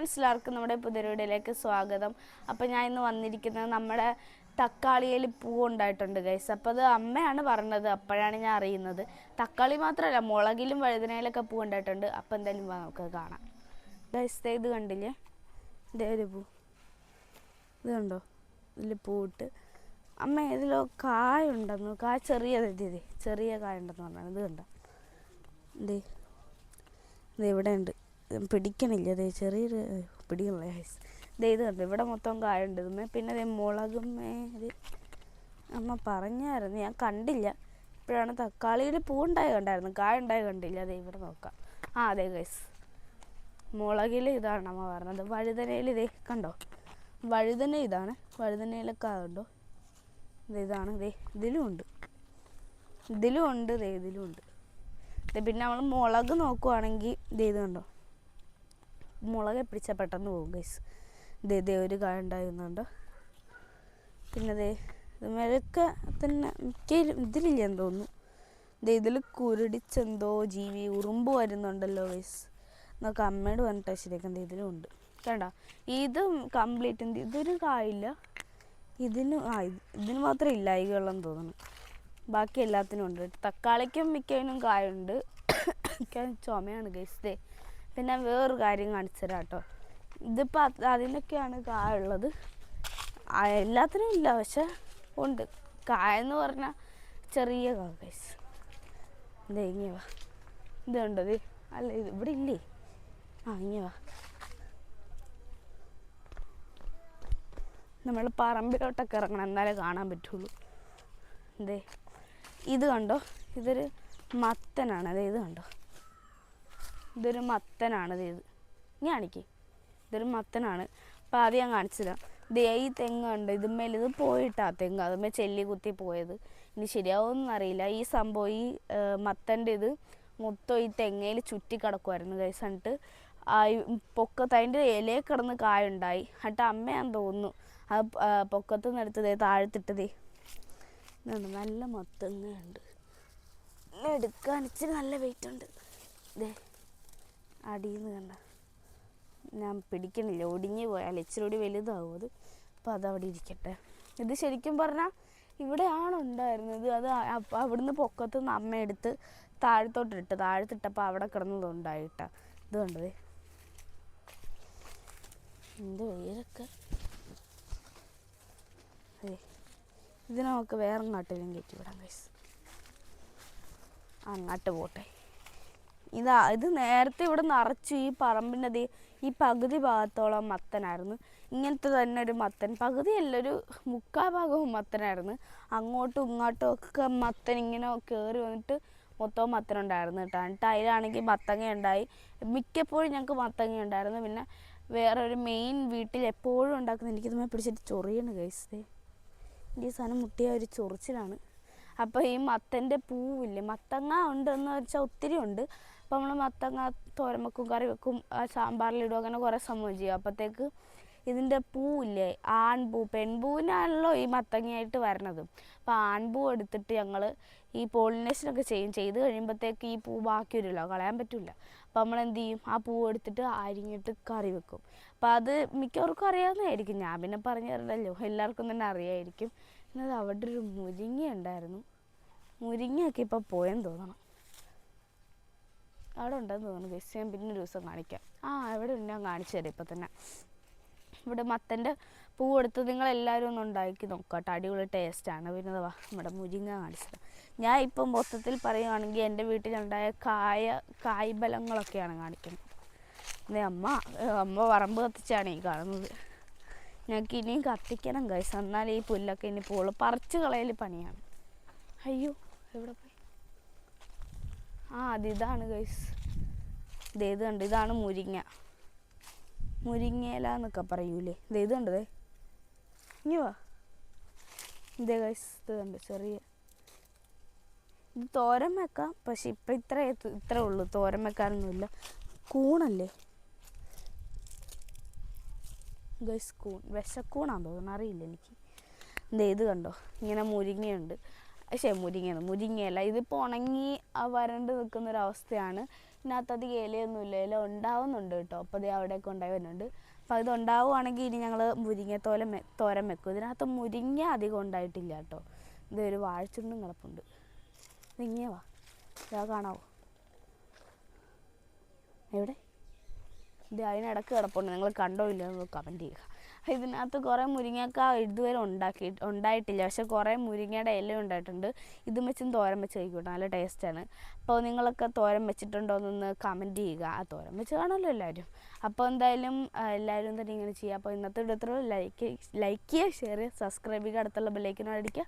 Friends, എല്ലാവർക്കും നമ്മുടെ പുതിയ വീഡിയോയിലേക്ക് സ്വാഗതം. അപ്പോൾ ഞാൻ ഇന്ന് വന്നിരിക്കുന്നത് നമ്മുടെ തക്കാളിയിൽ പൂവുണ്ടായിട്ടുണ്ട് ഗൈസ്. അപ്പോൾ അത് അമ്മയാണ് പറഞ്ഞത്, അപ്പോഴാണ് ഞാൻ അറിയുന്നത്. തക്കാളി മാത്രമല്ല, മുളകിലും വഴുതനയിലൊക്കെ പൂവുണ്ടായിട്ടുണ്ട്. അപ്പോൾ എന്തായാലും നമുക്ക് കാണാം ഗൈസ്. ഇത് കണ്ടില്ലേ, ഇതേ ഒരു പൂ, ഇത് കണ്ടോ, ഇതിൽ പൂവിട്ട്. അമ്മ ഇതിലോ കായ ഉണ്ടെന്നു, കായ ചെറിയ കായ ഉണ്ടെന്ന് പറഞ്ഞാൽ. ഇത് കണ്ടോ, ഇത് ഇവിടെ ഉണ്ട്, പിടിക്കണില്ല. അതേ ചെറിയൊരു പിടിക്കണില്ല ഗൈസ്. ഇത് കണ്ടു, ഇവിടെ മൊത്തം കായുണ്ട് ഇതുമേ. പിന്നെ അതേ മുളകുമേ ഇത് അമ്മ പറഞ്ഞായിരുന്നു, ഞാൻ കണ്ടില്ല. ഇപ്പോഴാണ് തക്കാളിയിൽ പൂവുണ്ടായി കണ്ടായിരുന്നു, കായ ഉണ്ടായി കണ്ടില്ല. അതേ ഇവിടെ നോക്കാം. അതെ ഗൈസ്, മുളകിൽ ഇതാണ് അമ്മ പറഞ്ഞത്. വഴുതനയിൽ ഇതേ കണ്ടോ, വഴുതന ഇതാണ്, വഴുതനയിലൊക്കെ കണ്ടോ, ഇതാണ്. ഇതിലും ഉണ്ട്. പിന്നെ നമ്മൾ മുളക് നോക്കുവാണെങ്കിൽ ഇത് കണ്ടോ, മുളക് പിടിച്ചാൽ പെട്ടെന്ന് പോകും ഗൈസ്. ഇതേ ഒരു കായ ഉണ്ടാകുന്നുണ്ടോ. പിന്നെ ഇത് മെഴുക്കെ തന്നെ ഇതിലില്ലെന്ന് തോന്നുന്നു. ഇതിൽ കുരുടിച്ചെന്തോ ജീവി ഉറുമ്പ് വരുന്നുണ്ടല്ലോ ഗൈസ് എന്നൊക്കെ അമ്മയോട് പറഞ്ഞിട്ട് ശരിയാക്കുന്നത്. ഇതിലും ഉണ്ട് കണ്ടോ. ഇതും കംപ്ലീറ്റ് ഇതൊരു കായില്ല, ഇതിന് മാത്രം ഇല്ല ഈകളെന്ന് തോന്നുന്നു. ബാക്കി എല്ലാത്തിനും ഉണ്ട്. തക്കാളിക്കും മിക്കതിനും കായുണ്ട്. ചുമയാണ് ഗൈസ്. പിന്നെ വേറൊരു കാര്യം കാണിച്ചു തരാം കേട്ടോ. ഇതിപ്പോൾ അതിനൊക്കെയാണ് കായ ഉള്ളത്, എല്ലാത്തിനും ഇല്ല, പക്ഷെ ഉണ്ട്. കായെന്ന് പറഞ്ഞാൽ ചെറിയ കായ ഗൈസ്. ഇങ്ങനെ വാ, ഇതുണ്ടോ, അല്ല ഇത് ഇവിടെ ഇല്ലേ. ഇങ്ങനെ വാ, നമ്മൾ പറമ്പിലോട്ടൊക്കെ ഇറങ്ങണം, എന്നാലേ കാണാൻ പറ്റുള്ളൂ. ഇത് കണ്ടോ, ഇതൊരു മത്തനാണ്. ഇത് കണ്ടോ, ഇതൊരു മത്തനാണ്. ഇതൊരു മത്തനാണ്. അപ്പോൾ ആദ്യം ഞാൻ കാണിച്ചതാണ്. ഈ തെങ്ങ് ഉണ്ട്, ഇതുമേൽ ഇത് പോയിട്ടാ തെങ്ങ്, അതുമേ ചെല്ലി കുത്തി പോയത്. ഇനി ശരിയാവുമെന്നൊന്നും അറിയില്ല. ഈ സംഭവം, ഈ മത്തൻ്റെ ഇത് മൊത്തം ഈ തെങ്ങയിൽ ചുറ്റി കിടക്കുമായിരുന്നു ഗൈസ്. എന്നിട്ട് പൊക്കത്ത് അതിൻ്റെ ഇലയിൽ കിടന്ന് കായുണ്ടായി. എന്നിട്ട് അമ്മയാന്ന് തോന്നുന്നു അത് പൊക്കത്ത് നിന്ന് എടുത്തത് താഴത്തിട്ടതേ. ഇതുണ്ട്, നല്ല മത്തങ്ങയുണ്ട്. എടുക്കാൻ ഇച്ചിരി നല്ല വെയിറ്റ് ഉണ്ട്. അടിയിൽ നിന്ന് കണ്ട, ഞാൻ പിടിക്കണില്ല, ഒടിഞ്ഞു പോയാൽ ഇച്ചിരി കൂടി വലുതാവും അത്. അപ്പോൾ അതവിടെ ഇരിക്കട്ടെ. ഇത് ശരിക്കും പറഞ്ഞാൽ ഇവിടെയാണ് ഉണ്ടായിരുന്നത്. അത് അവിടുന്ന് പൊക്കത്ത് നിന്ന് അമ്മ എടുത്ത് താഴത്തിട്ടപ്പോൾ അവിടെ കിടന്നതുണ്ടായിട്ട. ഇത് കണ്ടത്, എന്ത് വെയിലൊക്കെ. ഇതിനെ നമുക്ക് വേറെ നാട്ടിലും കയറ്റി വിടാം ഗൈസ്. അങ്ങോട്ട് പോട്ടെ. ഇത് നേരത്തെ ഇവിടെ നിറച്ചു ഈ പറമ്പിൻ്റെ ഈ പകുതി ഭാഗത്തോളം മത്തനായിരുന്നു. ഇങ്ങനത്തെ തന്നെ ഒരു മത്തൻ, പകുതിയല്ല ഒരു 3/4 ഭാഗവും മത്തനായിരുന്നു. അങ്ങോട്ടും ഇങ്ങോട്ടും ഒക്കെ മത്തൻ ഇങ്ങനെ കയറി വന്നിട്ട് മൊത്തവും മത്തനുണ്ടായിരുന്നു കേട്ടോ. എന്നിട്ട് അതിലാണെങ്കിൽ മത്തങ്ങ ഉണ്ടായി. മിക്കപ്പോഴും ഞങ്ങൾക്ക് മത്തങ്ങ ഉണ്ടായിരുന്നു. പിന്നെ വേറെ ഒരു മെയിൻ വീട്ടിൽ എപ്പോഴും ഉണ്ടാക്കുന്ന, എനിക്കിതുമേ പിടിച്ചിട്ട് ചൊറിയാണ് ഗൈസ്. ഈ സാധനം മുട്ടിയ ഒരു ചൊറിച്ചിലാണ്. അപ്പോൾ ഈ മത്തൻ്റെ പൂവില്ലേ, മത്തങ്ങ ഉണ്ടെന്ന് വെച്ചാൽ ഒത്തിരി ഉണ്ട്. അപ്പോൾ നമ്മൾ മത്തങ്ങ തോരൻ വെക്കും, കറി വെക്കും, സാമ്പാറിലിടും, അങ്ങനെ കുറേ സംഭവം ചെയ്യും. അപ്പോഴത്തേക്ക് ഇതിൻ്റെ പൂവില്ലേ, ആൺപൂ, പെൺപൂവിനാണല്ലോ ഈ മത്തങ്ങയായിട്ട് വരണത്. അപ്പോൾ ആൺപൂ എടുത്തിട്ട് ഞങ്ങൾ ഈ പോളിനേഷനൊക്കെ ചെയ്ത് കഴിയുമ്പോഴത്തേക്ക് ഈ പൂ ബാക്കി വരുമല്ലോ, കളയാൻ പറ്റില്ല. അപ്പോൾ നമ്മൾ എന്ത് ചെയ്യും, ആ പൂ എടുത്തിട്ട് അരിഞ്ഞിട്ട് കറി വെക്കും. അപ്പോൾ അത് മിക്കവർക്കും അറിയാവുന്നതായിരിക്കും, ഞാൻ പിന്നെ പറഞ്ഞു തരണ്ടല്ലോ, എല്ലാവർക്കും തന്നെ അറിയാമായിരിക്കും. പിന്നെ അത് അവിടെ ഒരു മുരിങ്ങ ഉണ്ടായിരുന്നു. മുരിങ്ങയൊക്കെ ഇപ്പോൾ പോയെന്ന് തോന്നണം, അവിടെ ഉണ്ടെന്ന് തോന്നുന്നു ഗൈസ്. ഞാൻ പിന്നെ ഒരു ദിവസം കാണിക്കാം. എവിടെ ഉണ്ട്, ഞാൻ കാണിച്ചു തരാം ഇപ്പം തന്നെ. ഇവിടെ മത്തൻ്റെ പൂ എടുത്ത് നിങ്ങളെല്ലാവരും ഒന്ന് ഉണ്ടാക്കി നോക്കാം, അടിപൊളി ടേസ്റ്റാണ്. പിന്നെ നമ്മുടെ മുരിങ്ങ കാണിച്ചത്. ഞാൻ ഇപ്പം മൊത്തത്തിൽ പറയുകയാണെങ്കിൽ എൻ്റെ വീട്ടിലുണ്ടായ കായ്ഫലങ്ങളൊക്കെയാണ് കാണിക്കുന്നത്. അമ്മ പറമ്പ് കത്തിച്ചാണ് ഈ കാണുന്നത്. ഞങ്ങൾക്ക് ഇനിയും കത്തിക്കണം ഗൈസ്, എന്നാലും ഈ പുല്ലൊക്കെ ഇനി പോകുള്ളൂ. പറിച്ച് കളയൽ പണിയാണ്. അയ്യോ, എവിടെ പോയി? ഇതാണ് ഗൈസ്. ഇത് കണ്ട്, ഇതാണ് മുരിങ്ങയില എന്നൊക്കെ പറയൂലേ. ഇത് കണ്ടതേ, ഇനി വാ. ഇതേ ഗൈസ്, ഇത് കണ്ട് ചെറിയ, ഇത് തോരൻ വെക്കാം. പക്ഷെ ഇപ്പം ഇത്രേ ഉള്ളൂ, തോരൻ വെക്കാനൊന്നുമില്ല. കൂണല്ലേ ഗൈസ്, വിശക്കൂണാന്ന് തോന്നുന്നു, അറിയില്ല എനിക്ക്. ഇത് കണ്ടോ, ഇങ്ങനെ മുരിങ്ങയുണ്ട്. മുരിങ്ങയല്ല, ഇതിപ്പോൾ ഉണങ്ങി വരണ്ട് നിൽക്കുന്നൊരവസ്ഥയാണ്. ഇതിനകത്തധികം ഇലയൊന്നുമില്ല, ഇല ഉണ്ടാവുന്നുണ്ട് കേട്ടോ. അപ്പോൾ ഇത് അവിടെയൊക്കെ ഉണ്ടായി വരുന്നുണ്ട്. അപ്പോൾ ഇത് ഉണ്ടാവുകയാണെങ്കിൽ ഇനി ഞങ്ങൾ തോരൻ വെക്കും. ഇതിനകത്ത് മുരിങ്ങ അധികം ഉണ്ടായിട്ടില്ല കേട്ടോ. ഇതൊരു വാഴച്ചുണ്ടും കിടപ്പുണ്ട്. ഇതിങ്ങനെ വാ, ഇതാ കാണാവോ? എവിടെ? ഇത് അതിനിടക്ക് കിടപ്പുണ്ട്, നിങ്ങൾ കണ്ടോ ഇല്ലയെന്ന് കമൻറ്റ് ചെയ്യുക. ഇതിനകത്ത് കുറേ മുരിങ്ങക്ക ഇതുവരെ ഉണ്ടായിട്ടില്ല, പക്ഷെ കുറേ മുരിങ്ങയുടെ ഇല ഉണ്ടായിട്ടുണ്ട്. ഇതും വെച്ചും തോരൻ വെച്ച് കഴിക്കൂട്ടോ, നല്ല ടേസ്റ്റാണ്. അപ്പോൾ നിങ്ങളൊക്കെ തോരൻ വെച്ചിട്ടുണ്ടോ എന്നൊന്ന് കമൻറ്റ് ചെയ്യുക. തോരൻ വെച്ച് കാണുമല്ലോ എല്ലാവരും. അപ്പോൾ എന്തായാലും എല്ലാവരും തന്നെ ഇങ്ങനെ ചെയ്യുക. അപ്പോൾ ഇന്നത്തെ വീഡിയോ ലൈക്ക് ചെയ്യുക, ഷെയർ ചെയ്യുക, സബ്സ്ക്രൈബ് ചെയ്യുക, അടുത്തുള്ള ബെല്ലൈക്കൻ അടിക്കുക.